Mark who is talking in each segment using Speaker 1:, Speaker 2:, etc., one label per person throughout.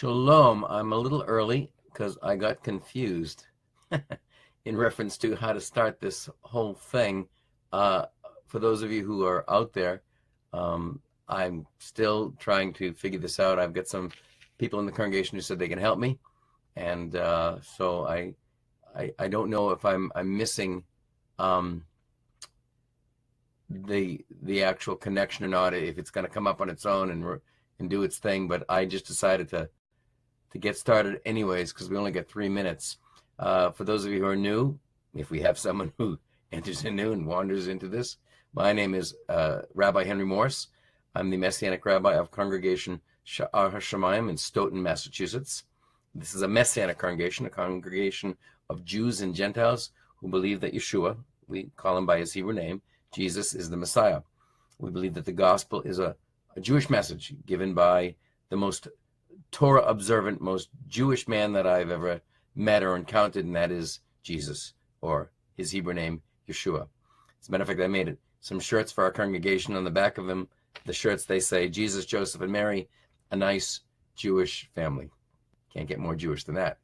Speaker 1: Shalom. I'm a little early because I got confused in reference to how to start this whole thing. For those of you who are out there, I'm still trying to figure this out. I've got some people in the congregation who said they can help me, and so I don't know if I'm missing the actual connection or not, if it's going to come up on its own and do its thing. But I just decided to get started anyways, because we only got 3 minutes. For those of you who are new, if we have someone who enters in new and wanders into this, my name is Rabbi Henry Morse. I'm the Messianic Rabbi of Congregation Sha'ar HaShamayim in Stoughton, Massachusetts. This is a Messianic congregation, a congregation of Jews and Gentiles who believe that Yeshua, we call him by his Hebrew name, Jesus, is the Messiah. We believe that the gospel is a Jewish message given by the most Torah observant, most Jewish man that I've ever met or encountered, and that is Jesus, or his Hebrew name, Yeshua. As a matter of fact, I made some shirts for our congregation. On the back of them, the shirts, they say, Jesus, Joseph, and Mary, a nice Jewish family. Can't get more Jewish than that.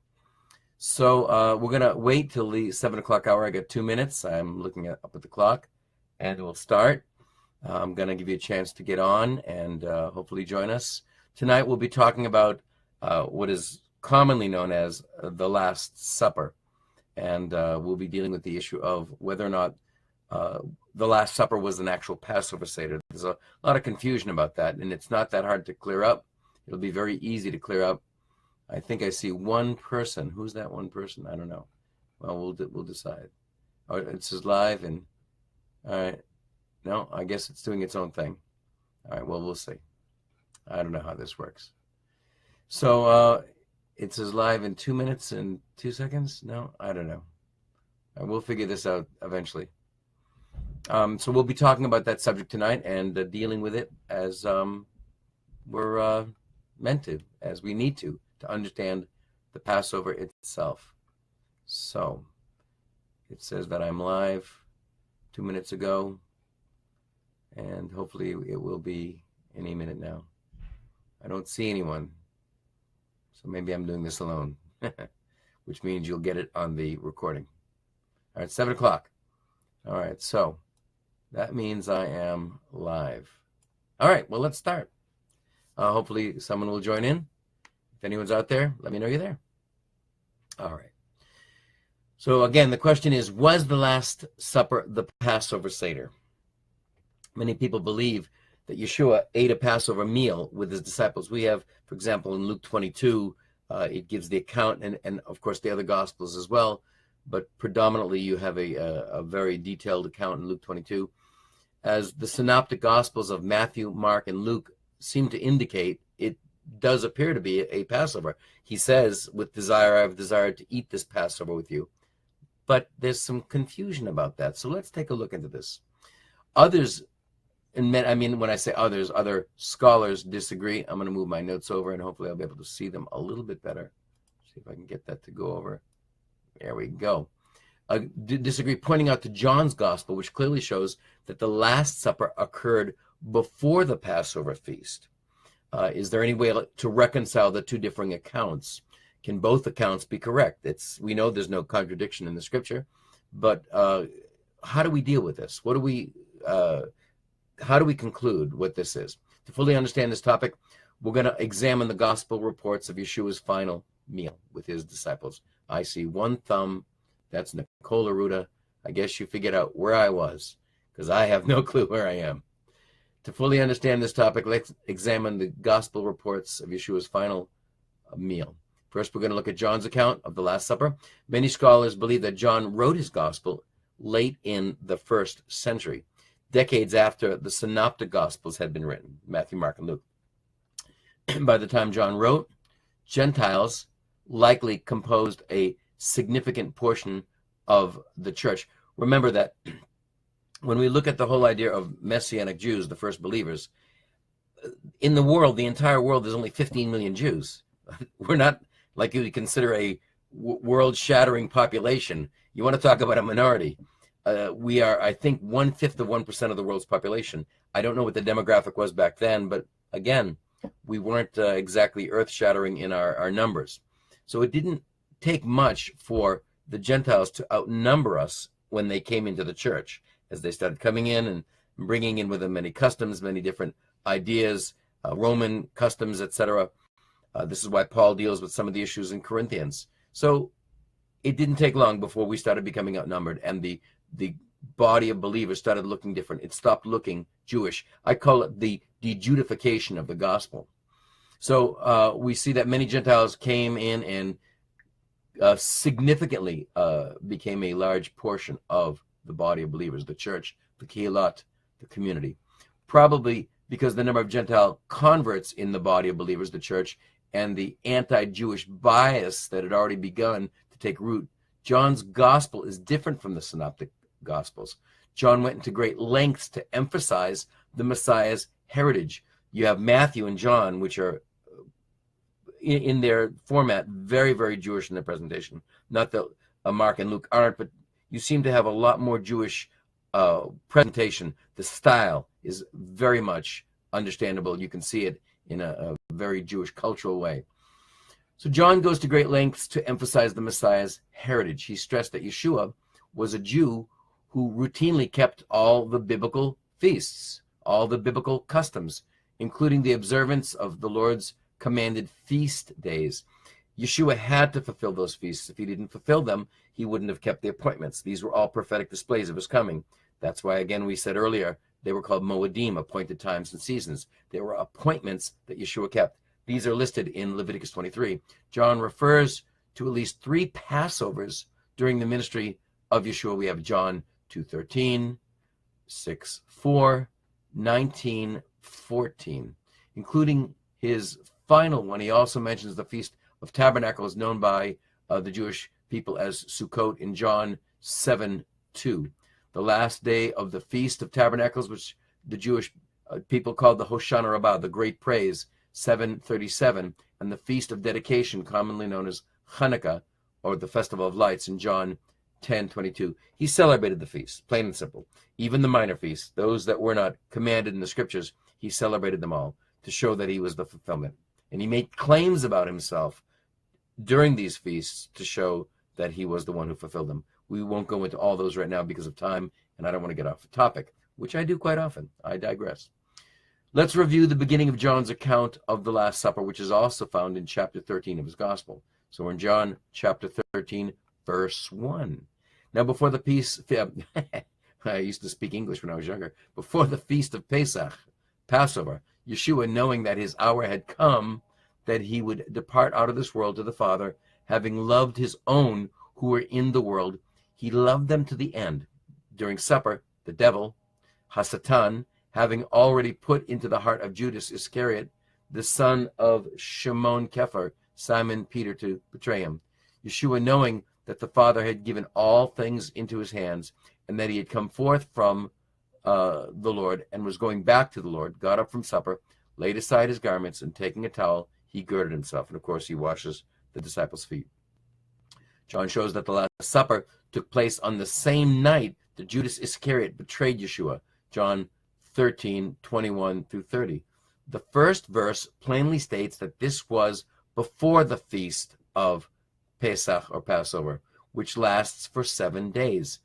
Speaker 1: So we're going to wait till the 7 o'clock hour. I got 2 minutes. I'm looking up at the clock, and we'll start. I'm going to give you a chance to get on and hopefully join us. Tonight we'll be talking about what is commonly known as the Last Supper, and we'll be dealing with the issue of whether or not the Last Supper was an actual Passover Seder. There's a lot of confusion about that, and it's not that hard to clear up. It'll be very easy to clear up. I think I see one person. Who's that one person? I don't know. Well, we'll decide. Oh, it says live, and all right. No, I guess it's doing its own thing. All right, well, we'll see. I don't know how this works. So it says live in 2 minutes and 2 seconds. No, I don't know. We'll figure this out eventually. So we'll be talking about that subject tonight and dealing with it as we're meant to, as we need to understand the Passover itself. So it says that I'm live 2 minutes ago, and hopefully it will be any minute now. I don't see anyone, so maybe I'm doing this alone, which means you'll get it on the recording. All right, 7 o'clock. All right, so that means I am live. All right, well, let's start. Hopefully someone will join in. If anyone's out there, let me know you're there. All right. So again, the question is, was the Last Supper the Passover Seder? Many people believe that Yeshua ate a Passover meal with his disciples. We have, for example, in Luke 22, it gives the account, and of course the other Gospels as well, but predominantly you have a very detailed account in Luke 22. As the synoptic Gospels of Matthew, Mark, and Luke seem to indicate, it does appear to be a Passover. He says, with desire, I have desired to eat this Passover with you. But there's some confusion about that. So let's take a look into this. Others, and I mean, when I say others, other scholars disagree. I'm going to move my notes over, and hopefully I'll be able to see them a little bit better. See if I can get that to go over. There we go. Disagree, pointing out to John's Gospel, which clearly shows that the Last Supper occurred before the Passover feast. Is there any way to reconcile the two differing accounts? Can both accounts be correct? We know there's no contradiction in the Scripture, but how do we deal with this? How do we conclude what this is? To fully understand this topic, we're going to examine the Gospel reports of Yeshua's final meal with his disciples. I see one thumb. That's Nicole Aruda. I guess you figured out where I was, because I have no clue where I am. To fully understand this topic, let's examine the Gospel reports of Yeshua's final meal. First, we're going to look at John's account of the Last Supper. Many scholars believe that John wrote his Gospel late in the 1st century, decades after the synoptic Gospels had been written, Matthew, Mark, and Luke. By the time John wrote, Gentiles likely composed a significant portion of the church. Remember that when we look at the whole idea of Messianic Jews, the first believers, in the world, the entire world, there's only 15 million Jews. We're not like you would consider a world-shattering population. You want to talk about a minority. We are, I think, 1/5 of 1% of the world's population. I don't know what the demographic was back then, but again, we weren't exactly earth-shattering in our numbers. So it didn't take much for the Gentiles to outnumber us when they came into the church, as they started coming in and bringing in with them many customs, many different ideas, Roman customs, etc. This is why Paul deals with some of the issues in Corinthians. So it didn't take long before we started becoming outnumbered, and the body of believers started looking different. It stopped looking Jewish. I call it the dejudification of the gospel. So we see that many Gentiles came in and significantly became a large portion of the body of believers, the church, the kehilat, the community. Probably because the number of Gentile converts in the body of believers, the church, and the anti-Jewish bias that had already begun to take root. John's gospel is different from the synoptic gospels. John went into great lengths to emphasize the Messiah's heritage. You have Matthew and John, which are in their format very, very Jewish in their presentation. Not that Mark and Luke aren't, but you seem to have a lot more Jewish presentation. The style is very much understandable. You can see it in a very Jewish cultural way. So John goes to great lengths to emphasize the Messiah's heritage. He stressed that Yeshua was a Jew who routinely kept all the biblical feasts, all the biblical customs, including the observance of the Lord's commanded feast days. Yeshua had to fulfill those feasts. If he didn't fulfill them, he wouldn't have kept the appointments. These were all prophetic displays of his coming. That's why, again, we said earlier, they were called Moedim, appointed times and seasons. They were appointments that Yeshua kept. These are listed in Leviticus 23. John refers to at least 3 Passovers during the ministry of Yeshua. We have John 2:13, 6:4, 19:14, including his final one. He also mentions the Feast of Tabernacles, known by the Jewish people as Sukkot, in John 7:2. The last day of the Feast of Tabernacles, which the Jewish people called the Hoshana Rabbah, the Great Praise, 7:37, and the Feast of Dedication, commonly known as Hanukkah, or the Festival of Lights, in John 10:22. He celebrated the feasts, plain and simple. Even the minor feasts, those that were not commanded in the scriptures, he celebrated them all to show that he was the fulfillment. And he made claims about himself during these feasts to show that he was the one who fulfilled them. We won't go into all those right now because of time, and I don't want to get off the topic, which I do quite often. I digress. Let's review the beginning of John's account of the Last Supper, which is also found in chapter 13 of his gospel. So we're in John chapter 13, verse 1. Now before the feast, I used to speak English when I was younger, before the feast of Pesach, Passover, Yeshua, knowing that his hour had come, that he would depart out of this world to the Father, having loved his own who were in the world, he loved them to the end. During supper, the devil, Hasatan, having already put into the heart of Judas Iscariot, the son of Shimon Kepher, Simon Peter, to betray him. Yeshua, knowing that the Father had given all things into his hands, and that he had come forth from the Lord and was going back to the Lord, got up from supper, laid aside his garments, and taking a towel, he girded himself. And of course, he washes the disciples' feet. John shows that the Last Supper took place on the same night that Judas Iscariot betrayed Yeshua. John 13:21 through 30. The first verse plainly states that this was before the feast of Pesach or Passover, which lasts for 7 days.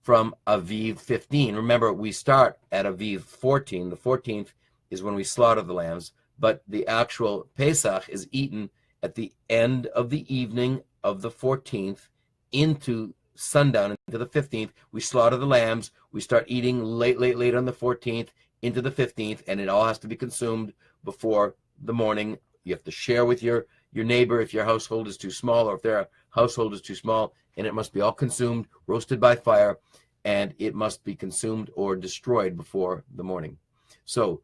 Speaker 1: From Aviv 15, remember we start at Aviv 14. The 14th is when we slaughter the lambs, but the actual Pesach is eaten at the end of the evening of the 14th into sundown, into the 15th. We slaughter the lambs. We start eating late on the 14th into the 15th, and it all has to be consumed before the morning. You have to share with your neighbor if your household is too small, or if their household is too small, and it must be all consumed, roasted by fire, and it must be consumed or destroyed before the morning. So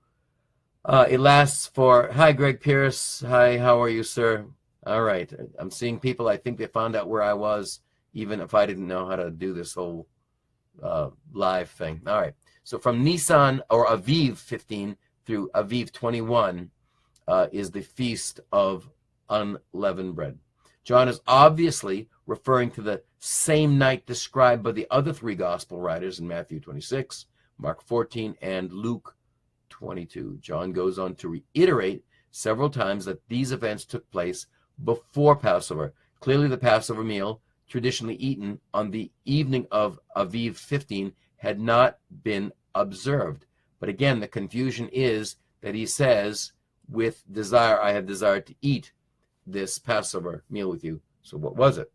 Speaker 1: it lasts for, hi, Greg Pierce. Hi, how are you, sir? All right. I'm seeing people, I think they found out where I was, even if I didn't know how to do this whole live thing. All right. So from Nisan or Aviv 15 through Aviv 21 is the Feast of Unleavened Bread. John is obviously referring to the same night described by the other 3 gospel writers in Matthew 26, Mark 14, and Luke 22. John goes on to reiterate several times that these events took place before Passover. Clearly, the Passover meal, traditionally eaten on the evening of Aviv 15, had not been observed. But again, the confusion is that he says, with desire, I have desired to eat this Passover meal with you. So what was it?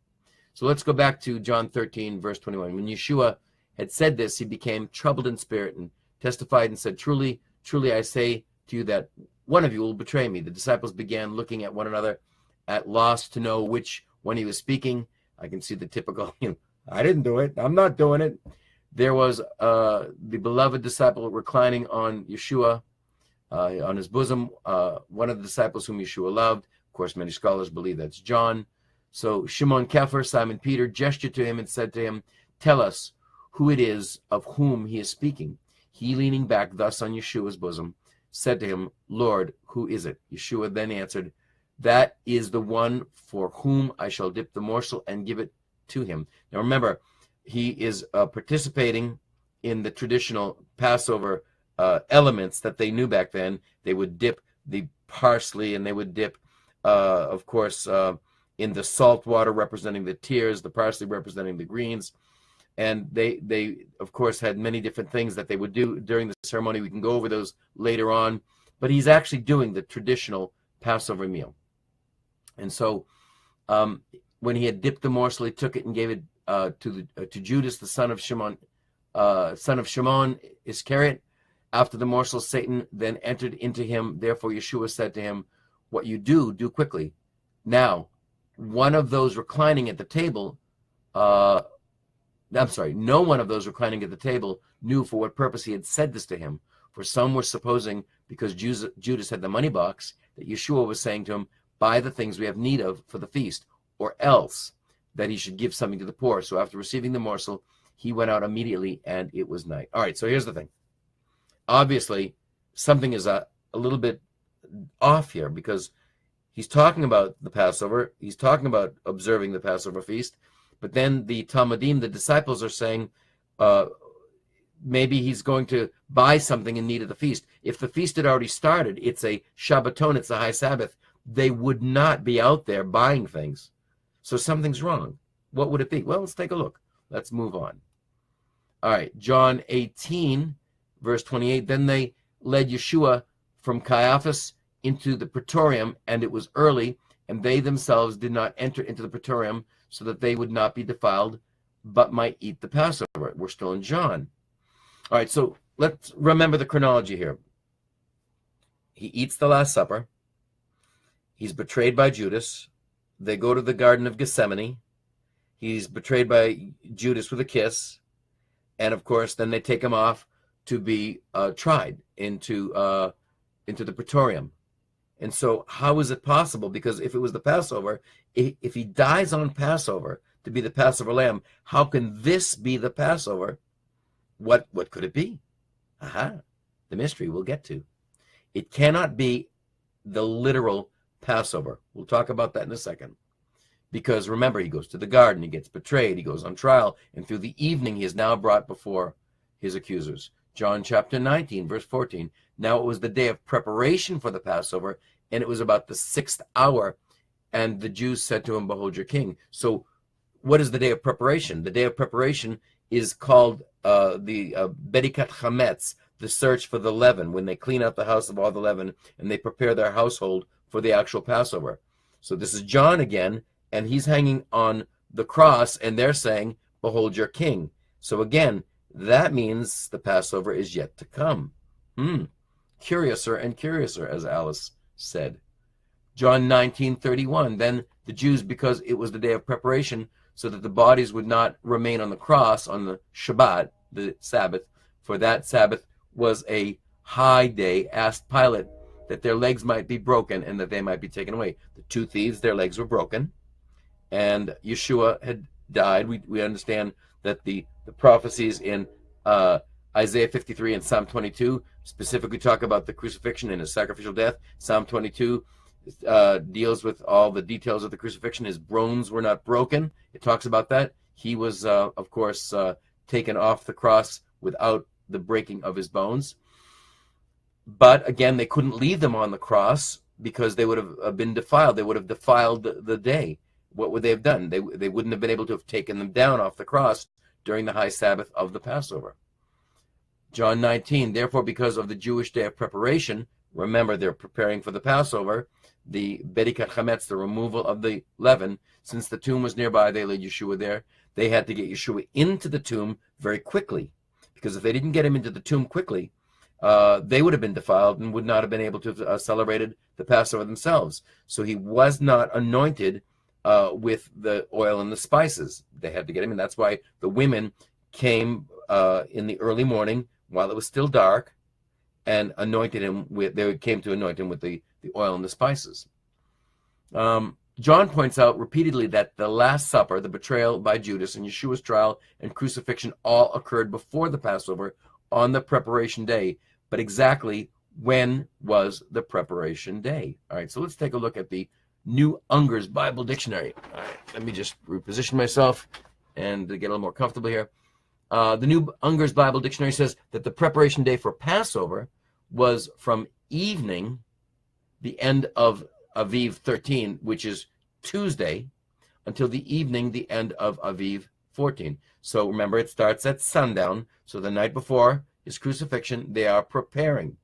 Speaker 1: So let's go back to John 13, verse 21. When Yeshua had said this, he became troubled in spirit and testified and said, truly, truly, I say to you that one of you will betray me. The disciples began looking at one another at loss to know which one he was speaking. I can see the typical, I didn't do it. I'm not doing it. There was the beloved disciple reclining on Yeshua, on his bosom, one of the disciples whom Yeshua loved. Of course, many scholars believe that's John. So Shimon Kepher, Simon Peter, gestured to him and said to him, tell us who it is of whom he is speaking. He, leaning back thus on Yeshua's bosom, said to him, Lord, who is it? Yeshua then answered, that is the one for whom I shall dip the morsel and give it to him. Now remember, he is participating in the traditional Passover elements that they knew back then. They would dip the parsley, and they would dip, of course, in the salt water representing the tears, the parsley representing the greens. And they of course, had many different things that they would do during the ceremony. We can go over those later on. But he's actually doing the traditional Passover meal. And so when he had dipped the morsel, he took it and gave it to Judas, the son of Shimon Iscariot. After the morsel, Satan then entered into him. Therefore, Yeshua said to him, what you do, do quickly. Now, one of those reclining at the table, no one of those reclining at the table knew for what purpose he had said this to him. For some were supposing, because Judas had the money box, that Yeshua was saying to him, buy the things we have need of for the feast, or else that he should give something to the poor. So after receiving the morsel, he went out immediately, and it was night. All right, so here's the thing. Obviously, something is a little bit off here, because he's talking about the Passover. He's talking about observing the Passover feast. But then the Talmudim, the disciples, are saying maybe he's going to buy something in need of the feast. If the feast had already started, it's a Shabbaton, it's a high Sabbath, they would not be out there buying things. So something's wrong. What would it be? Well, let's take a look. Let's move on. All right, John 18, verse 28. Then they led Yeshua from Caiaphas into the praetorium, and it was early, and they themselves did not enter into the praetorium, so that they would not be defiled, but might eat the Passover. We're still in John. All right, so let's remember the chronology here. He eats the Last Supper. He's betrayed by Judas. They go to the Garden of Gethsemane. He's betrayed by Judas with a kiss. And, of course, then they take him off to be tried into the praetorium. And so how is it possible? Because if it was the Passover, if he dies on Passover to be the Passover lamb, how can this be the Passover? What could it be? Aha, the mystery we'll get to. It cannot be the literal Passover. We'll talk about that in a second. Because remember, he goes to the garden, he gets betrayed, he goes on trial, and through the evening he is now brought before his accusers. John chapter 19, verse 14. Now it was the day of preparation for the Passover, and it was about the 6th hour, and the Jews said to him, behold your king. So what is the day of preparation? The day of preparation is called the Bedikat Chametz, the search for the leaven, when they clean out the house of all the leaven, and they prepare their household for the actual Passover. So this is John again, and he's hanging on the cross, and they're saying, behold your king. So again, that means the Passover is yet to come. Curiouser and curiouser, as Alice said. John 19:31. Then the Jews, because it was the day of preparation, so that the bodies would not remain on the cross on the Shabbat, the Sabbath, for that Sabbath was a high day, asked Pilate that their legs might be broken and that they might be taken away. The two thieves, their legs were broken, and Yeshua had died. We understand that the prophecies in Isaiah 53 and Psalm 22 specifically talk about the crucifixion and his sacrificial death. Psalm 22 deals with all the details of the crucifixion. His bones were not broken. It talks about that. He was, of course, taken off the cross without the breaking of his bones. But again, they couldn't leave them on the cross because they would have been defiled. They would have defiled the day. What would they have done? They wouldn't have been able to have taken them down off the cross during the high Sabbath of the Passover. John 19, therefore, because of the Jewish day of preparation, remember they're preparing for the Passover, the Bedikat Chametz, the removal of the leaven, since the tomb was nearby, they laid Yeshua there. They had to get Yeshua into the tomb very quickly, because if they didn't get him into the tomb quickly, they would have been defiled and would not have been able to have celebrated the Passover themselves. So he was not anointed with the oil and the spices. They had to get him, and that's why the women came in the early morning while it was still dark and anointed him with. They came to anoint him with the oil and the spices. John points out repeatedly that the Last Supper, the betrayal by Judas, and Yeshua's trial and crucifixion all occurred before the Passover on the preparation day. But exactly when was the preparation day? All right, so let's take a look at the New Unger's Bible Dictionary. All right, let me just reposition myself and get a little more comfortable here. The New Unger's Bible Dictionary says that the preparation day for Passover was from evening, the end of Aviv 13, which is Tuesday, until the evening, the end of Aviv 14. So remember, it starts at sundown. So the night before his crucifixion, they are preparing.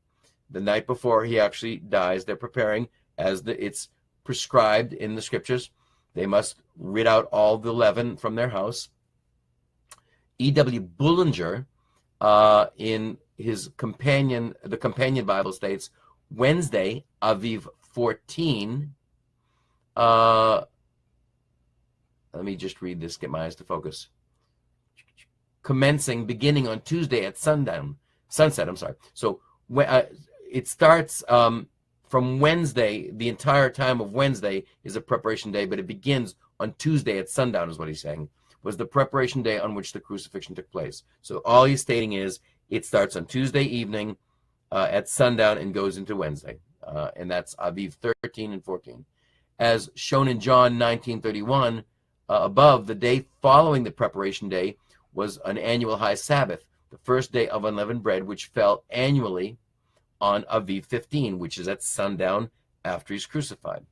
Speaker 1: The night before he actually dies, they're preparing as it's prescribed in the scriptures. They must rid out all the leaven from their house. E.W. Bullinger, in his companion Bible states, Wednesday, Aviv 14. Let me just read this, get my eyes to focus. Beginning on Tuesday at sunset. So it starts from Wednesday. The entire time of Wednesday is a preparation day, but it begins on Tuesday at sundown, is what he's saying, was the preparation day on which the crucifixion took place. So all he's stating is it starts on Tuesday evening at sundown and goes into Wednesday. And that's Aviv 13 and 14. As shown in John 19:31, above, the day following the preparation day was an annual high Sabbath, the first day of unleavened bread, which fell annually on Aviv 15, which is at sundown after he's crucified.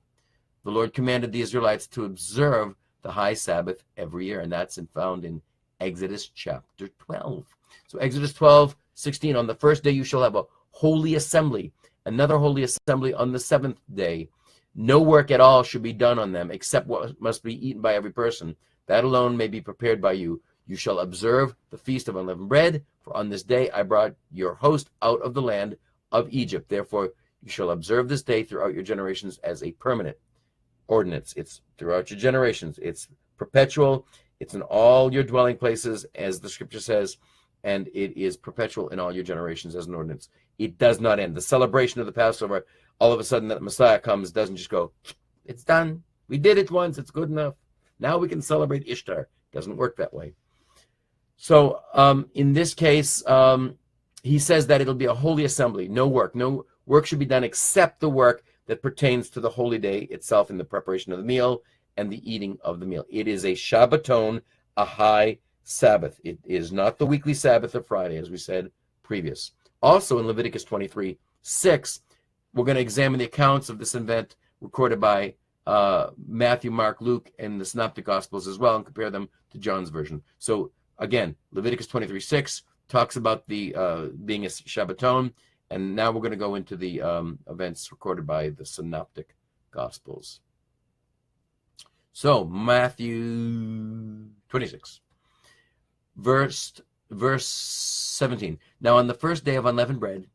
Speaker 1: The Lord commanded the Israelites to observe the high Sabbath every year, and that's found in Exodus chapter 12. So Exodus 12:16, on the first day you shall have a holy assembly, another holy assembly on the seventh day. No work at all should be done on them, except what must be eaten by every person. That alone may be prepared by you. You shall observe the feast of unleavened bread, for on this day I brought your host out of the land of Egypt. Therefore you shall observe this day throughout your generations as a permanent ordinance. It's throughout your generations. It's perpetual. It's in all your dwelling places, as the scripture says, and it is perpetual in all your generations as an ordinance. It does not end. The celebration of the Passover, all of a sudden that Messiah comes, doesn't just go, it's done. We did it once. It's good enough. Now we can celebrate Ishtar. It doesn't work that way. So in this case, he says that it'll be a holy assembly. No work should be done except the work that pertains to the holy day itself in the preparation of the meal and the eating of the meal. It is a Shabbaton, a high Sabbath. It is not the weekly Sabbath of Friday, as we said previous. Also in Leviticus 23:6, we're going to examine the accounts of this event recorded by Matthew, Mark, Luke, and the Synoptic Gospels as well, and compare them to John's version. So again, Leviticus 23:6 talks about the being a Shabbaton, and now we're going to go into the events recorded by the Synoptic Gospels. So Matthew 26, verse 17. Now on the first day of unleavened bread,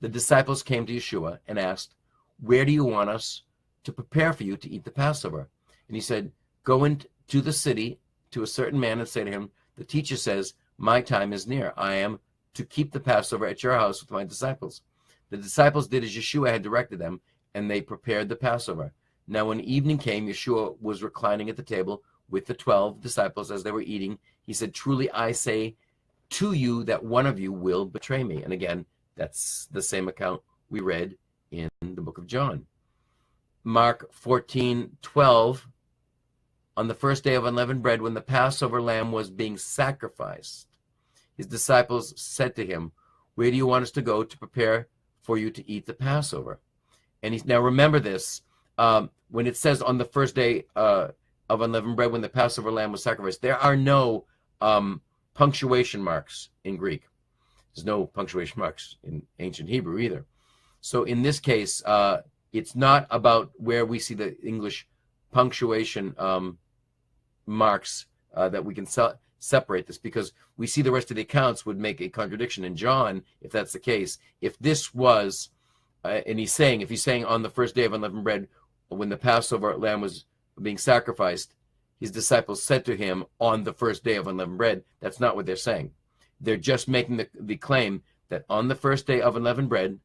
Speaker 1: the disciples came to Yeshua and asked, "Where do you want us to prepare for you to eat the Passover?" And he said, "Go into the city to a certain man and say to him, the teacher says, my time is near. I am to keep the Passover at your house with my disciples." The disciples did as Yeshua had directed them, and they prepared the Passover. Now when evening came, Yeshua was reclining at the table with the 12 disciples. As they were eating, he said, "Truly I say to you that one of you will betray me." And again, that's the same account we read in the book of John. Mark 14:12, on the first day of unleavened bread, when the Passover lamb was being sacrificed, his disciples said to him, "Where do you want us to go to prepare for you to eat the Passover?" Now remember this, when it says on the first day of unleavened bread, when the Passover lamb was sacrificed, there are no punctuation marks in Greek. There's no punctuation marks in ancient Hebrew either. So in this case, it's not about where we see the English punctuation marks that we can separate this, because we see the rest of the accounts would make a contradiction. In John, if that's the case, if this was, and he's saying on the first day of unleavened bread, when the Passover lamb was being sacrificed, his disciples said to him on the first day of unleavened bread, that's not what they're saying. They're just making the claim that on the first day of unleavened bread,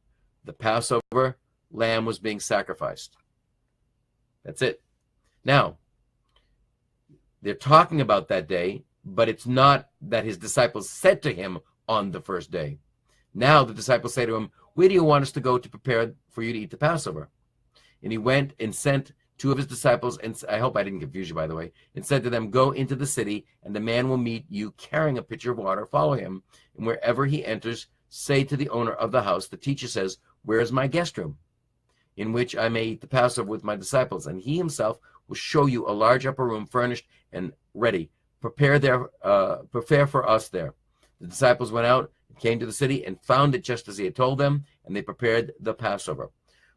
Speaker 1: the Passover lamb was being sacrificed. That's it. Now, they're talking about that day, but it's not that his disciples said to him on the first day. Now the disciples say to him, where do you want us to go to prepare for you to eat the Passover? And he went and sent two of his disciples, and I hope I didn't confuse you, by the way, and said to them, go into the city, and the man will meet you carrying a pitcher of water. Follow him, and wherever he enters, say to the owner of the house, the teacher says, where is my guest room, in which I may eat the Passover with my disciples? And he himself will show you a large upper room furnished and ready. Prepare for us there. The disciples went out and came to the city and found it just as he had told them, and they prepared the Passover.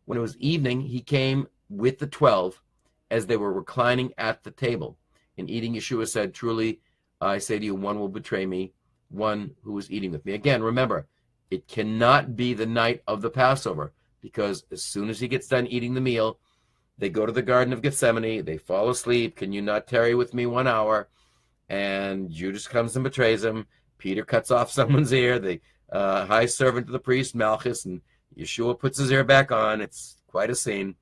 Speaker 1: When it was evening, he came with the 12 as they were reclining at the table. And eating, Yeshua said, truly, I say to you, one will betray me, one who was eating with me. Again, remember, it cannot be the night of the Passover, because as soon as he gets done eating the meal, they go to the Garden of Gethsemane, they fall asleep. Can you not tarry with me 1 hour? And Judas comes and betrays him. Peter cuts off someone's ear, the high servant of the priest, Malchus, and Yeshua puts his ear back on. It's quite a scene.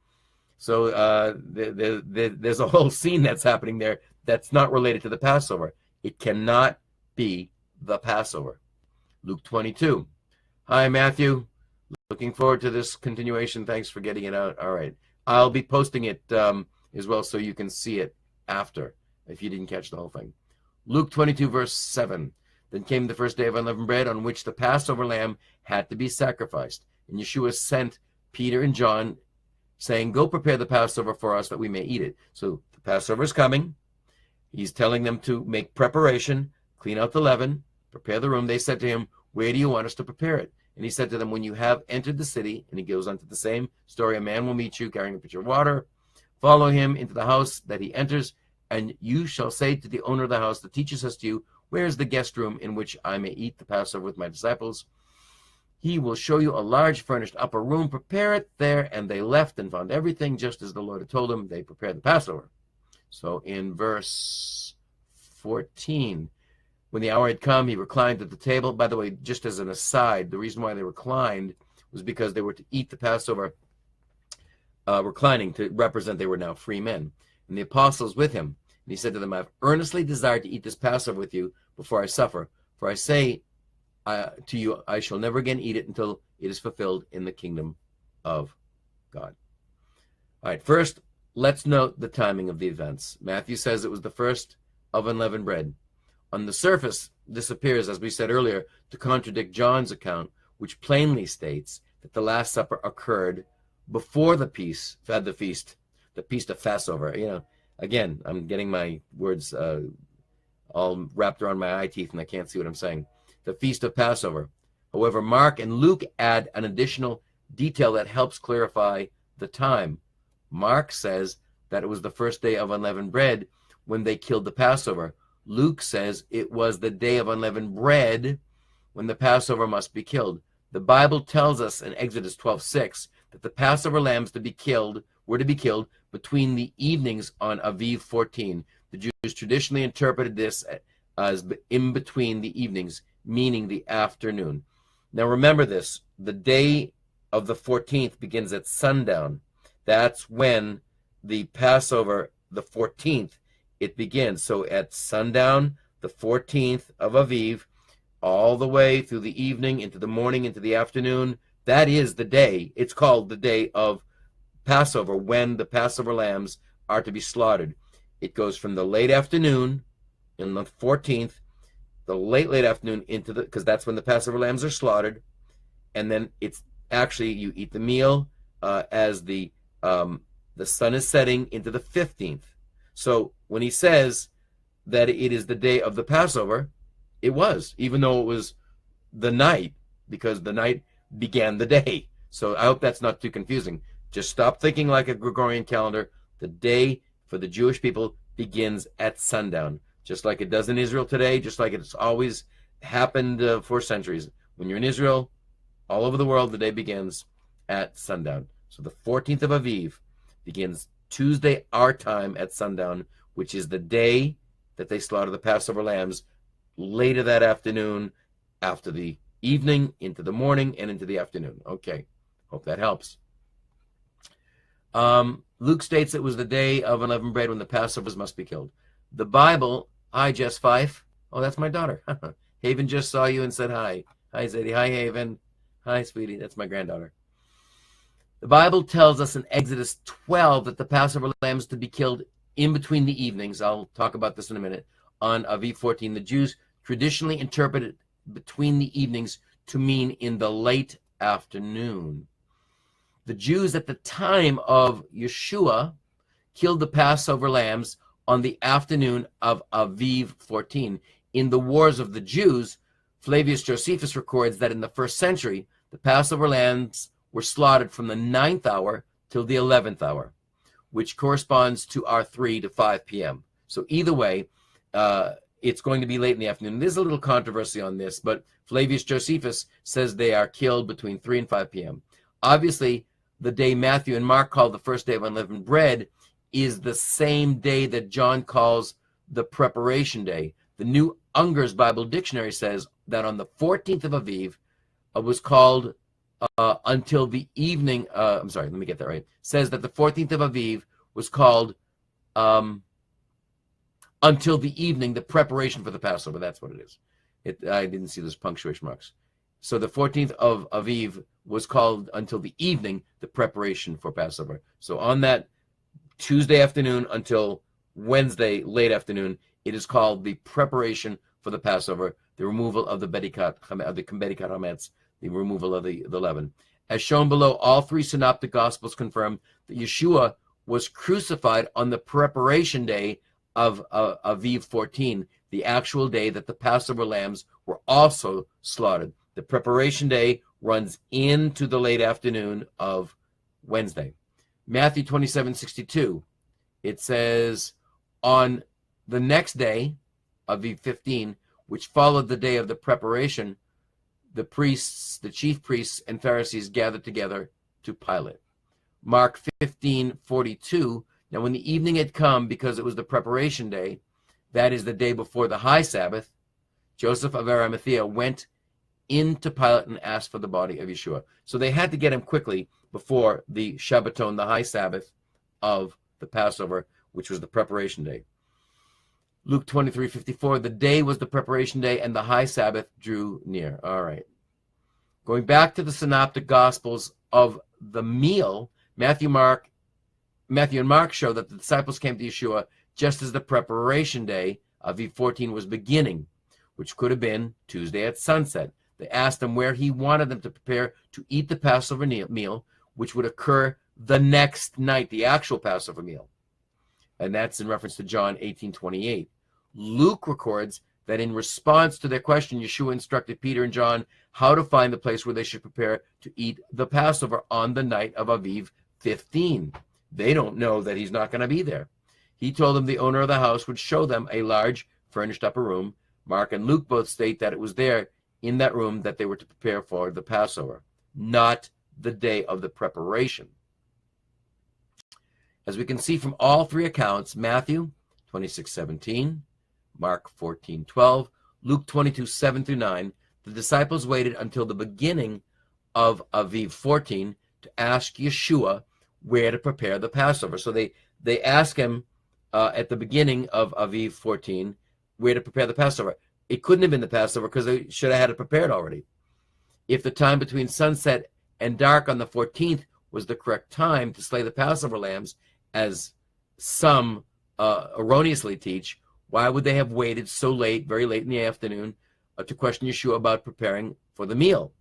Speaker 1: So there's a whole scene that's happening there that's not related to the Passover. It cannot be the Passover. Luke 22. Hi, Matthew. Looking forward to this continuation. Thanks for getting it out. All right. I'll be posting it as well so you can see it after, if you didn't catch the whole thing. Luke 22, verse 7. Then came the first day of unleavened bread, on which the Passover lamb had to be sacrificed. And Yeshua sent Peter and John, saying, go prepare the Passover for us that we may eat it. So the Passover is coming. He's telling them to make preparation, clean out the leaven, prepare the room. They said to him, where do you want us to prepare it? And he said to them, when you have entered the city, and he goes on to the same story, a man will meet you carrying a pitcher of water. Follow him into the house that he enters, and you shall say to the owner of the house, the teacher says to you, where is the guest room in which I may eat the Passover with my disciples? He will show you a large furnished upper room. Prepare it there. And they left and found everything just as the Lord had told them. They prepared the Passover. So in verse 14, when the hour had come, he reclined at the table. By the way, just as an aside, the reason why they reclined was because they were to eat the Passover reclining, to represent they were now free men. And the apostles with him. And he said to them, I have earnestly desired to eat this Passover with you before I suffer. For I say to you, I shall never again eat it until it is fulfilled in the kingdom of God. All right, first, let's note the timing of the events. Matthew says it was the first of unleavened bread. On the surface, this appears, as we said earlier, to contradict John's account, which plainly states that the Last Supper occurred before the feast of Passover. You know, again, I'm getting my words all wrapped around my eye teeth, and I can't see what I'm saying. The Feast of Passover. However, Mark and Luke add an additional detail that helps clarify the time. Mark says that it was the first day of unleavened bread when they killed the Passover. Luke says it was the day of unleavened bread when the Passover must be killed. The Bible tells us in Exodus 12:6 that the Passover lambs were to be killed between the evenings on Aviv 14. The Jews traditionally interpreted this as in between the evenings, meaning the afternoon. Now remember this, the day of the 14th begins at sundown. That's when the Passover, the 14th, it begins. So at sundown, the 14th of Aviv, all the way through the evening, into the morning, into the afternoon, that is the day. It's called the day of Passover, when the Passover lambs are to be slaughtered. It goes from the late afternoon in the 14th, the late afternoon into because that's when the Passover lambs are slaughtered. And then it's actually, you eat the meal, as the sun is setting into the 15th. So when he says that it is the day of the Passover, it was, even though it was the night, because the night began the day. So I hope that's not too confusing. Just stop thinking like a Gregorian calendar. The day for the Jewish people begins at sundown, just like it does in Israel today, just like it's always happened for centuries. When you're in Israel, all over the world, the day begins at sundown. So the 14th of Aviv begins Tuesday, our time, at sundown, which is the day that they slaughter the Passover lambs, later that afternoon, after the evening, into the morning, and into the afternoon. Okay, hope that helps. Luke states it was the day of unleavened bread when the Passovers must be killed. The Bible, hi, Jess Fife. Oh, that's my daughter. Haven just saw you and said hi. Hi, Zadie. Hi, Haven. Hi, sweetie. That's my granddaughter. The Bible tells us in Exodus 12 that the Passover lambs to be killed in between the evenings. I'll talk about this in a minute. On Aviv 14, the Jews traditionally interpreted between the evenings to mean in the late afternoon. The Jews at the time of Yeshua killed the Passover lambs on the afternoon of Aviv 14. In the Wars of the Jews, Flavius Josephus records that in the first century, the Passover lambs were slaughtered from the 9th hour till the 11th hour, which corresponds to our 3 to 5 p.m. So either way, it's going to be late in the afternoon. There's a little controversy on this, but Flavius Josephus says they are killed between 3 and 5 p.m. Obviously, the day Matthew and Mark call the first day of unleavened bread is the same day that John calls the preparation day. The New Unger's Bible Dictionary says that on the 14th of Aviv was called until the evening. I'm sorry, let me get that right. Says that the 14th of Aviv was called until the evening, the preparation for the Passover. That's what it is. I didn't see those punctuation marks. So the 14th of Aviv was called until the evening, the preparation for Passover. So on that Tuesday afternoon until Wednesday late afternoon, it is called the preparation for the Passover, the removal of the bedikat, of the bedikat hametz, the removal of the leaven. As shown below, all three synoptic gospels confirm that Yeshua was crucified on the preparation day of Aviv 14, the actual day that the Passover lambs were also slaughtered. The preparation day runs into the late afternoon of Wednesday. Matthew 27:62, it says, on the next day, Aviv 15, which followed the day of the preparation, the priests, the chief priests and Pharisees gathered together to Pilate. Mark 15:42, now when the evening had come, because it was the preparation day, that is the day before the high Sabbath, Joseph of Arimathea went into Pilate and asked for the body of Yeshua. So they had to get him quickly before the Shabbaton, the high Sabbath of the Passover, which was the preparation day. Luke 23:54, the day was the preparation day and the high Sabbath drew near. All right. Going back to the synoptic gospels of the meal, Matthew and Mark show that the disciples came to Yeshua just as the preparation day of Aviv 14 was beginning, which could have been Tuesday at sunset. They asked him where he wanted them to prepare to eat the Passover meal, which would occur the next night, the actual Passover meal. And that's in reference to John 18:28. Luke records that in response to their question, Yeshua instructed Peter and John how to find the place where they should prepare to eat the Passover on the night of Aviv 15. They don't know that he's not going to be there. He told them the owner of the house would show them a large furnished upper room. Mark and Luke both state that it was there in that room that they were to prepare for the Passover, not the day of the preparation. As we can see from all three accounts, Matthew 26:17, Mark 14:12, Luke 22:7-9, the disciples waited until the beginning of Aviv 14 to ask Yeshua where to prepare the Passover. So they ask him at the beginning of Aviv 14 where to prepare the Passover. It couldn't have been the Passover because they should have had it prepared already. If the time between sunset and dark on the 14th was the correct time to slay the Passover lambs, as some erroneously teach, why would they have waited so late, very late in the afternoon, to question Yeshua about preparing for the meal?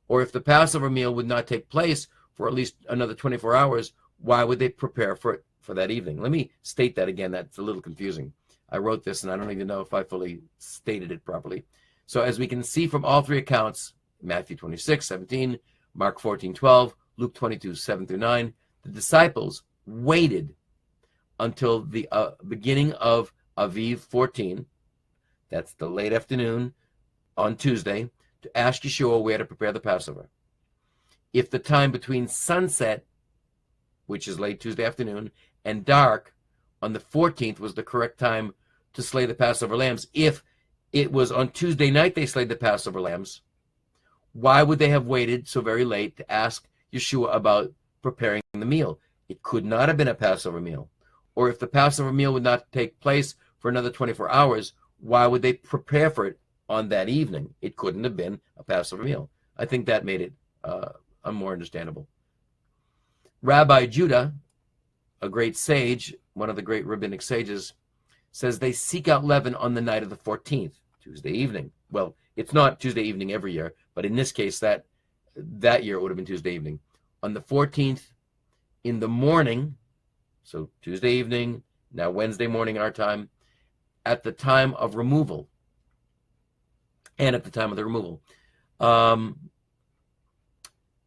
Speaker 1: Or if the Passover meal would not take place, for at least another 24 hours, why would they prepare for it for that evening? Let me state that again. That's a little confusing. I wrote this, and I don't even know if I fully stated it properly. So as we can see from all three accounts, Matthew 26:17, Mark 14:12, Luke 22:7-9, the disciples waited until the beginning of Aviv 14, that's the late afternoon on Tuesday, to ask Yeshua where to prepare the Passover. If the time between sunset, which is late Tuesday afternoon, and dark on the 14th was the correct time to slay the Passover lambs, if it was on Tuesday night they slayed the Passover lambs, why would they have waited so very late to ask Yeshua about preparing the meal? It could not have been a Passover meal. Or if the Passover meal would not take place for another 24 hours, why would they prepare for it on that evening? It couldn't have been a Passover meal. I think that made it more understandable. Rabbi Judah, a great sage, one of the great rabbinic sages, says they seek out leaven on the night of the 14th, Tuesday evening. Well, it's not Tuesday evening every year, but in this case, that year it would have been Tuesday evening. On the 14th in the morning, so Tuesday evening, now Wednesday morning our time, at the time of removal, and at the time of the removal.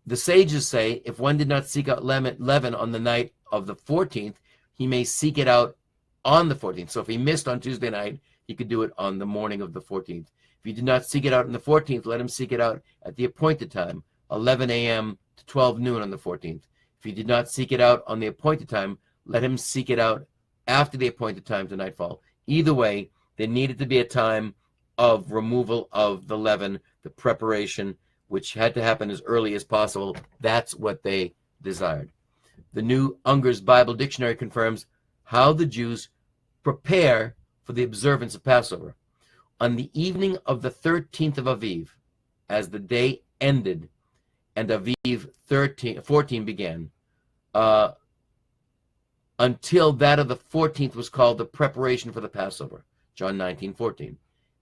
Speaker 1: The sages say if one did not seek out leaven on the night of the 14th, he may seek it out on the 14th. So if he missed on Tuesday night, he could do it on the morning of the 14th. If he did not seek it out on the 14th, let him seek it out at the appointed time, 11 a.m. to 12 noon on the 14th. If he did not seek it out on the appointed time, let him seek it out after the appointed time to nightfall. Either way, there needed to be a time of removal of the leaven, the preparation, which had to happen as early as possible. That's what they desired. The New Unger's Bible Dictionary confirms how the Jews prepare for the observance of Passover. On the evening of the 13th of Aviv, as the day ended and Aviv 14 began, until that of the 14th was called the preparation for the Passover, John 19:14.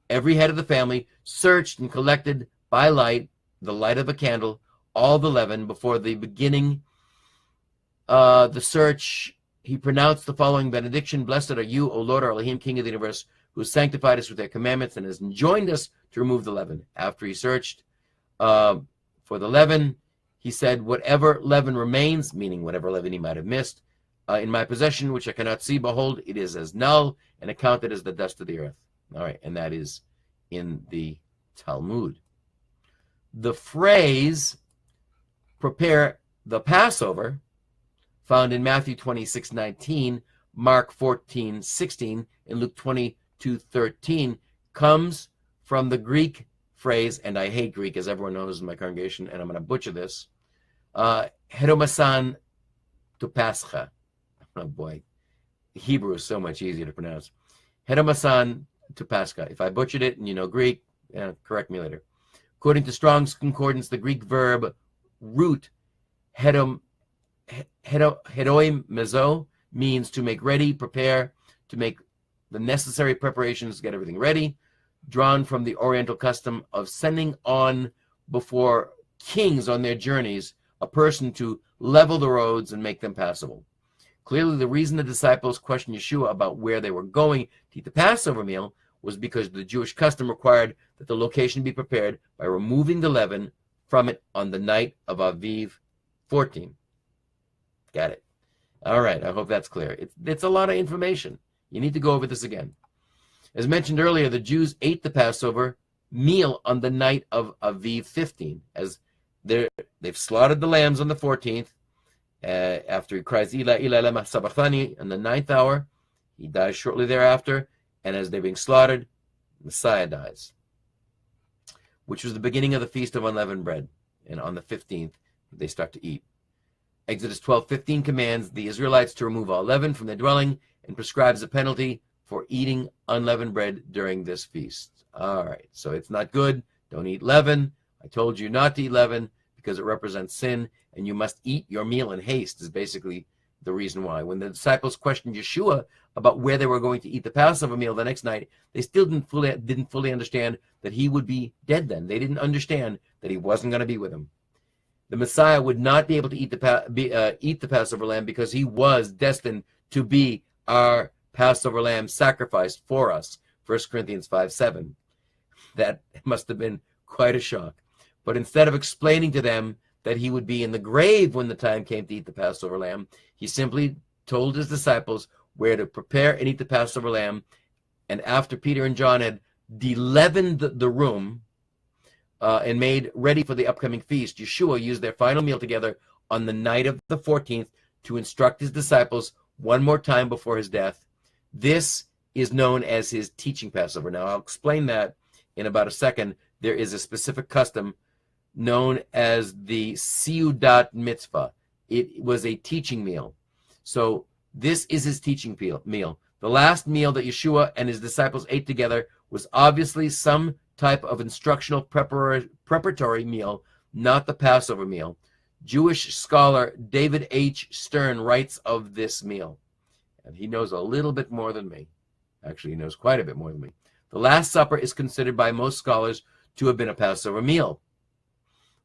Speaker 1: Every head of the family searched and collected by light, the light of a candle, all the leaven. Before the beginning the search, he pronounced the following benediction: Blessed are you, O Lord, our Elohim, King of the universe, who has sanctified us with their commandments and has enjoined us to remove the leaven. After he searched for the leaven, he said, whatever leaven remains, meaning whatever leaven he might have missed, in my possession, which I cannot see, behold, it is as null and accounted as the dust of the earth. All right, and that is in the Talmud. The phrase prepare the Passover, found in Matthew 26:19, Mark 14:16, and Luke 22:13, comes from the Greek phrase, and I hate Greek, as everyone knows in my congregation, and I'm going to butcher this, hedomasan to pascha. Oh boy, Hebrew is so much easier to pronounce. Hedomasan to pascha. If I butchered it and you know Greek, correct me later. According to Strong's Concordance, the Greek verb root hedoim mezo means to make ready, prepare, to make the necessary preparations, get everything ready, drawn from the Oriental custom of sending on before kings on their journeys a person to level the roads and make them passable. Clearly, the reason the disciples questioned Yeshua about where they were going to eat the Passover meal was because the Jewish custom required that the location be prepared by removing the leaven from it on the night of Aviv 14. Got it. All right, I hope that's clear. It's a lot of information. You need to go over this again. As mentioned earlier, the Jews ate the Passover meal on the night of Aviv 15, as they've slaughtered the lambs on the 14th. After he cries, Ila, Ila, lema sabachthani, in the 9th hour, he dies shortly thereafter, and as they're being slaughtered, Messiah dies, which was the beginning of the Feast of Unleavened Bread, and on the 15th, they start to eat. Exodus 12:15 commands the Israelites to remove all leaven from their dwelling and prescribes a penalty for eating unleavened bread during this feast. All right, so it's not good. Don't eat leaven. I told you not to eat leaven because it represents sin, and you must eat your meal in haste is basically the reason why. When the disciples questioned Yeshua about where they were going to eat the Passover meal the next night, they still didn't fully understand that he would be dead then. They didn't understand that he wasn't going to be with them. The Messiah would not be able to eat the Passover lamb because he was destined to be our Passover lamb sacrificed for us. 1 Corinthians 5:7. That must have been quite a shock. But instead of explaining to them that he would be in the grave when the time came to eat the Passover lamb, he simply told his disciples where to prepare and eat the Passover lamb. And after Peter and John had de-leavened the room and made ready for the upcoming feast, Yeshua used their final meal together on the night of the 14th to instruct his disciples one more time before his death. This is known as his teaching Passover. Now, I'll explain that in about a second. There is a specific custom known as the Seudat Mitzvah. It was a teaching meal. So this is his teaching meal. The last meal that Yeshua and his disciples ate together was obviously some type of instructional preparatory meal, not the Passover meal. Jewish scholar David H. Stern writes of this meal, and he knows a little bit more than me. Actually, he knows quite a bit more than me. The Last Supper is considered by most scholars to have been a Passover meal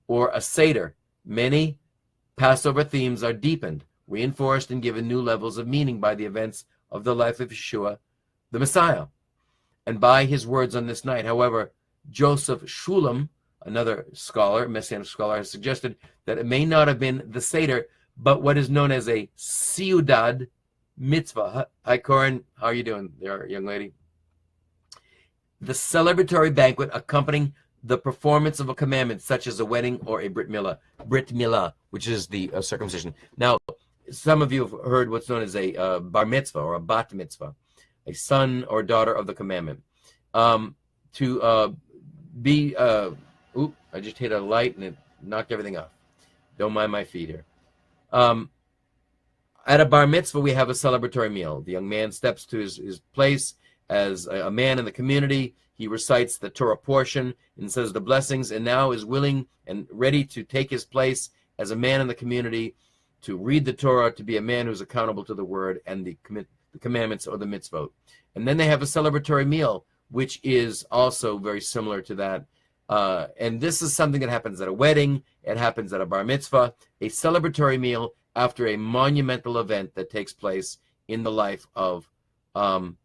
Speaker 1: or a Seder. Many Passover themes are deepened, reinforced, and given new levels of meaning by the events of the life of Yeshua, the Messiah, and by his words on this night. However, Joseph Shulam, another scholar, Messianic scholar, has suggested that it may not have been the Seder, but what is known as a Seudat Mitzvah. Hi, Corin. How are you doing there, young lady? The celebratory banquet accompanying the performance of a commandment, such as a wedding or a Brit Milah, which is the circumcision. Now, some of you have heard what's known as a bar mitzvah or a bat mitzvah, a son or daughter of the commandment. I just hit a light and it knocked everything off. Don't mind my feet here. At a bar mitzvah, we have a celebratory meal. The young man steps to his place as a man in the community. He recites the Torah portion and says the blessings, and now is willing and ready to take his place as a man in the community, to read the Torah, to be a man who's accountable to the word and the commandments or the mitzvot. And then they have a celebratory meal, which is also very similar to that. And this is something that happens at a wedding. It happens at a bar mitzvah, a celebratory meal after a monumental event that takes place in the life of the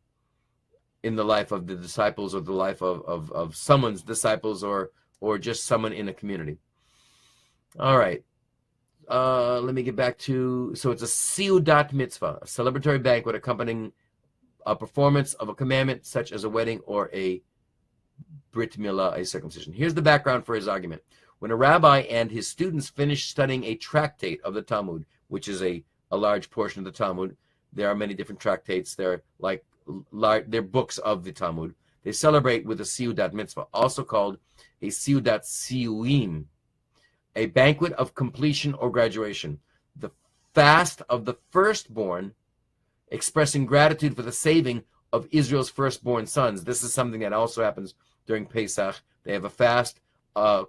Speaker 1: disciples, or the life of someone's disciples, or just someone in a community. All right. Let me get back to, so it's a Seudat Mitzvah, a celebratory banquet accompanying a performance of a commandment, such as a wedding or a Brit Milah, a circumcision. Here's the background for his argument. When a rabbi and his students finished studying a tractate of the Talmud, which is a large portion of the Talmud, there are many different tractates. They're books of the Talmud. They celebrate with a Seudat Mitzvah, also called a Seudat Siuim, a banquet of completion or graduation. The fast of the firstborn, expressing gratitude for the saving of Israel's firstborn sons. This is something that also happens during Pesach. They have a fast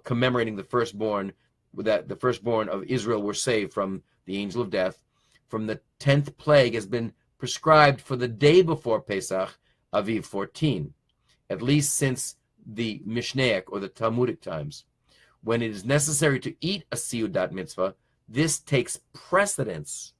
Speaker 1: commemorating the firstborn, that the firstborn of Israel were saved from the angel of death. From the 10th plague has been prescribed for the day before Pesach, Aviv 14, at least since the Mishnaic or the Talmudic times. When it is necessary to eat a Seudat Mitzvah, this takes precedence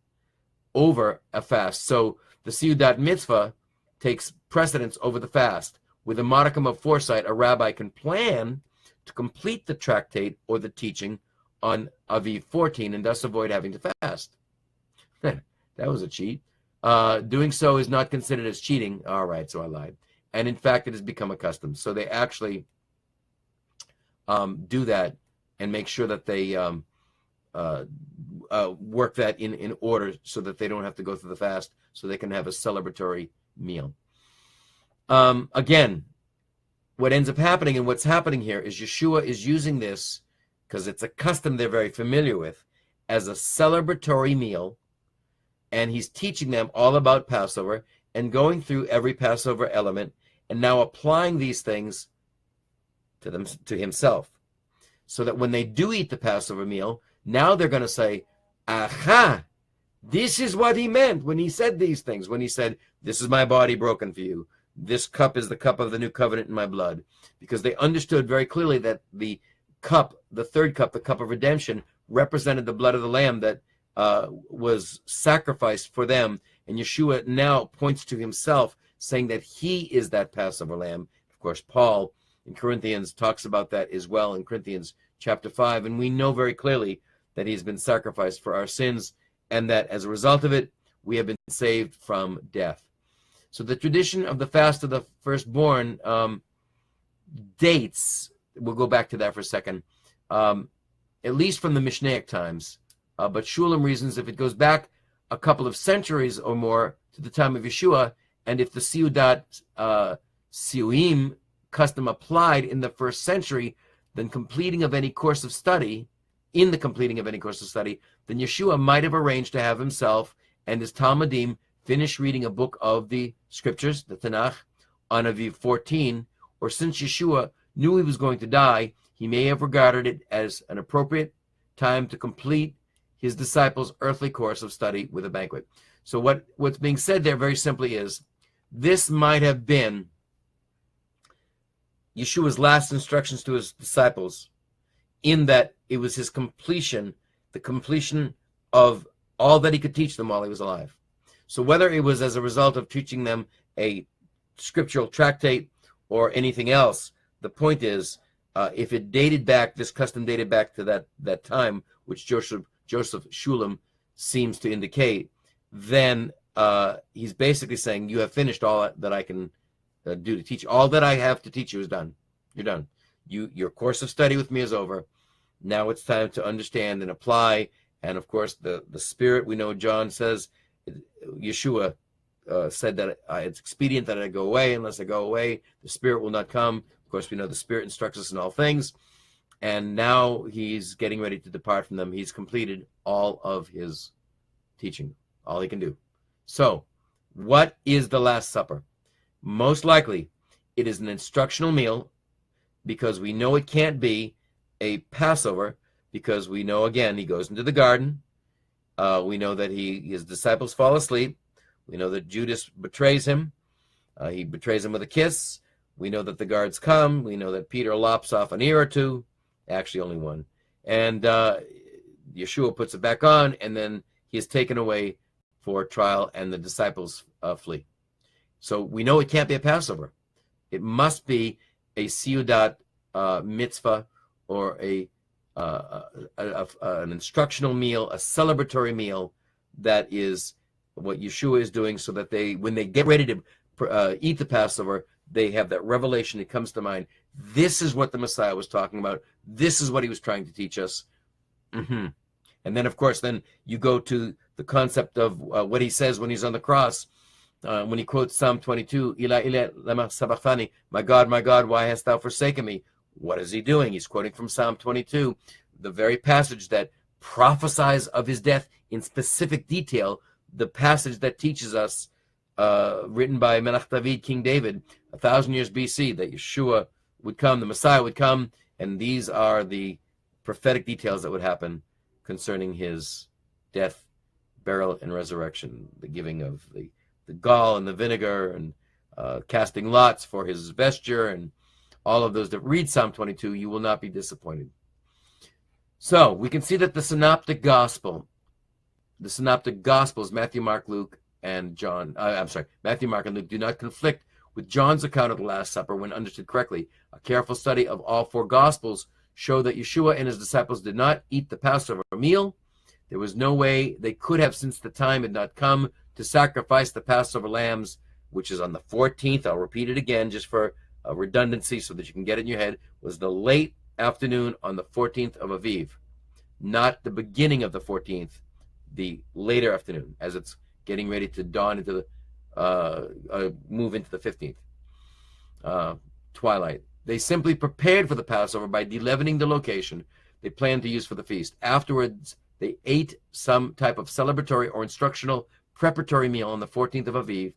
Speaker 1: over a fast. So the Seudat Mitzvah takes precedence over the fast. With a modicum of foresight, a rabbi can plan to complete the tractate or the teaching on Aviv 14 and thus avoid having to fast. That was a cheat. Doing so is not considered as cheating. All right, so I lied. And in fact, it has become a custom. So they actually do that and make sure that they work that in order so that they don't have to go through the fast, so they can have a celebratory meal. Again, what ends up happening, and what's happening here, is Yeshua is using this, because it's a custom they're very familiar with, as a celebratory meal, and he's teaching them all about Passover and going through every Passover element and now applying these things to himself, so that when they do eat the Passover meal, now they're going to say, aha, this is what he meant when he said these things, when he said, this is my body broken for you. This cup is the cup of the new covenant in my blood. Because they understood very clearly that the cup, the third cup, the cup of redemption, represented the blood of the Lamb that was sacrificed for them. And Yeshua now points to himself, saying that he is that Passover lamb. Of course, Paul in Corinthians talks about that as well in Corinthians chapter 5. And we know very clearly that he's been sacrificed for our sins, and that as a result of it, we have been saved from death. So the tradition of the fast of the firstborn dates, we'll go back to that for a second, at least from the Mishnaic times. But Shulam reasons if it goes back a couple of centuries or more to the time of Yeshua, and if the Seudat Siuim custom applied in the first century, then completing of any course of study, then Yeshua might have arranged to have himself and his Talmudim finish reading a book of the scriptures, the Tanakh, on Aviv 14, or since Yeshua knew he was going to die, he may have regarded it as an appropriate time to complete his disciples' earthly course of study with a banquet. So what's being said there very simply is, this might have been Yeshua's last instructions to his disciples, in that it was his completion, the completion of all that he could teach them while he was alive. So whether it was as a result of teaching them a scriptural tractate or anything else, the point is, if it dated back, this custom dated back to that time, which Joseph Shulam seems to indicate, then he's basically saying, you have finished all that I can do to teach. All that I have to teach you is done. You're done. Your course of study with me is over. Now it's time to understand and apply. And of course, the Spirit, we know John says, Yeshua said that it's expedient that I go away. Unless I go away, the Spirit will not come. Of course, we know the Spirit instructs us in all things. And now he's getting ready to depart from them. He's completed all of his teaching, all he can do. So, what is the Last Supper? Most likely, it is an instructional meal, because we know it can't be a Passover, because we know, again, he goes into the garden. We know that his disciples fall asleep. We know that Judas betrays him. He betrays him with a kiss. We know that the guards come. We know that Peter lops off an ear or two. Actually, only one. And Yeshua puts it back on, and then he is taken away for trial, and the disciples flee. So we know it can't be a Passover. It must be a Seudat mitzvah, or an instructional meal, a celebratory meal, that is what Yeshua is doing, so that when they get ready to eat the Passover, they have that revelation. It comes to mind. This is what the Messiah was talking about. This is what he was trying to teach us. And then, of course, then you go to the concept of what he says when he's on the cross, when he quotes Psalm 22, Ila ila lama sabachthani, my God, why hast thou forsaken me? What is he doing? He's quoting from Psalm 22, the very passage that prophesies of his death in specific detail, the passage that teaches us, written by Melech David, King David, 1,000 years BC, that Yeshua would come, the Messiah would come, and these are the prophetic details that would happen concerning his death, burial, and resurrection, the giving of the gall and the vinegar, and casting lots for his vesture, and all of those that read Psalm 22, you will not be disappointed. So we can see that the Synoptic Gospels, Matthew, Mark, Luke, and John, Matthew, Mark, and Luke do not conflict with John's account of the Last Supper when understood correctly. A careful study of all four Gospels show that Yeshua and his disciples did not eat the Passover meal. There was no way they could have, since the time had not come to sacrifice the Passover lambs, which is on the 14th. I'll repeat it again just for redundancy so that you can get it in your head. Was the late afternoon on the 14th of Aviv, not the beginning of the 14th, the later afternoon, as it's getting ready to dawn into the move into the 15th twilight. They simply prepared for the Passover by de-leavening the location they planned to use for the feast. Afterwards, they ate some type of celebratory or instructional preparatory meal on the 14th of Aviv.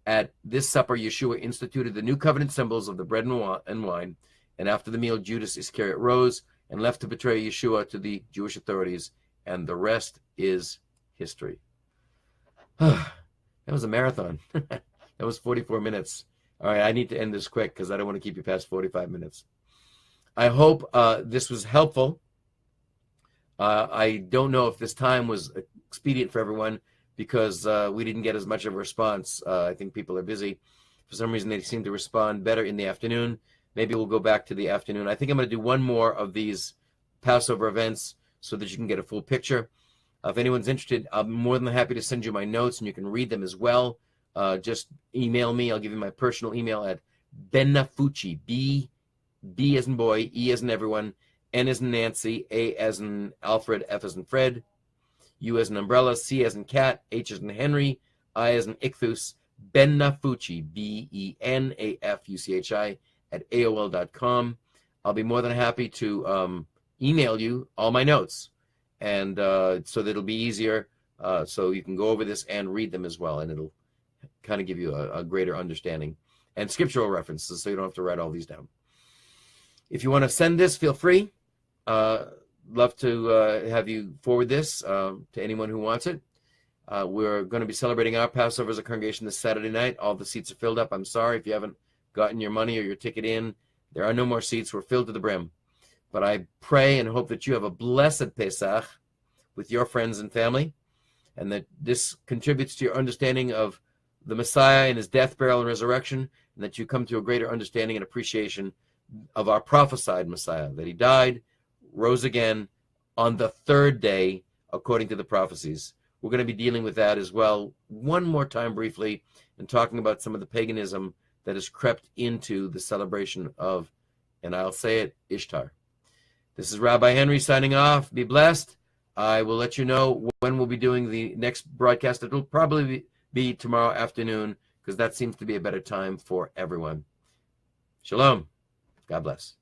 Speaker 1: At this supper, Yeshua instituted the new covenant symbols of the bread and wine, and after the meal, Judas Iscariot rose and left to betray Yeshua to the Jewish authorities, and the rest is history. That was a marathon. That was 44 minutes. All right, I need to end this quick because I don't want to keep you past 45 minutes. I hope this was helpful. I don't know if this time was expedient for everyone because we didn't get as much of a response. I think people are busy. For some reason, they seem to respond better in the afternoon. Maybe we'll go back to the afternoon. I think I'm going to do one more of these Passover events so that you can get a full picture. If anyone's interested, I'm more than happy to send you my notes, and you can read them as well. Just email me. I'll give you my personal email at Benafucci, B as in boy, E as in everyone, N as in Nancy, A as in Alfred, F as in Fred, U as in umbrella, C as in cat, H as in Henry, I as in Ichthus, Benafucci, Benafuchi at AOL.com. I'll be more than happy to email you all my notes, and so that it'll be easier, so you can go over this and read them as well, and it'll kind of give you a greater understanding, and scriptural references, so you don't have to write all these down. If you want to send this, feel free. Love to have you forward this to anyone who wants it. We're going to be celebrating our Passover as a congregation this Saturday night. All the seats are filled up. I'm sorry if you haven't gotten your money or your ticket in. There are no more seats. We're filled to the brim. But I pray and hope that you have a blessed Pesach with your friends and family, and that this contributes to your understanding of the Messiah and his death, burial, and resurrection, and that you come to a greater understanding and appreciation of our prophesied Messiah, that he died, rose again on the third day, according to the prophecies. We're going to be dealing with that as well one more time briefly, and talking about some of the paganism that has crept into the celebration of, and I'll say it, Ishtar. This is Rabbi Henry signing off. Be blessed. I will let you know when we'll be doing the next broadcast. It'll probably be tomorrow afternoon, because that seems to be a better time for everyone. Shalom. God bless.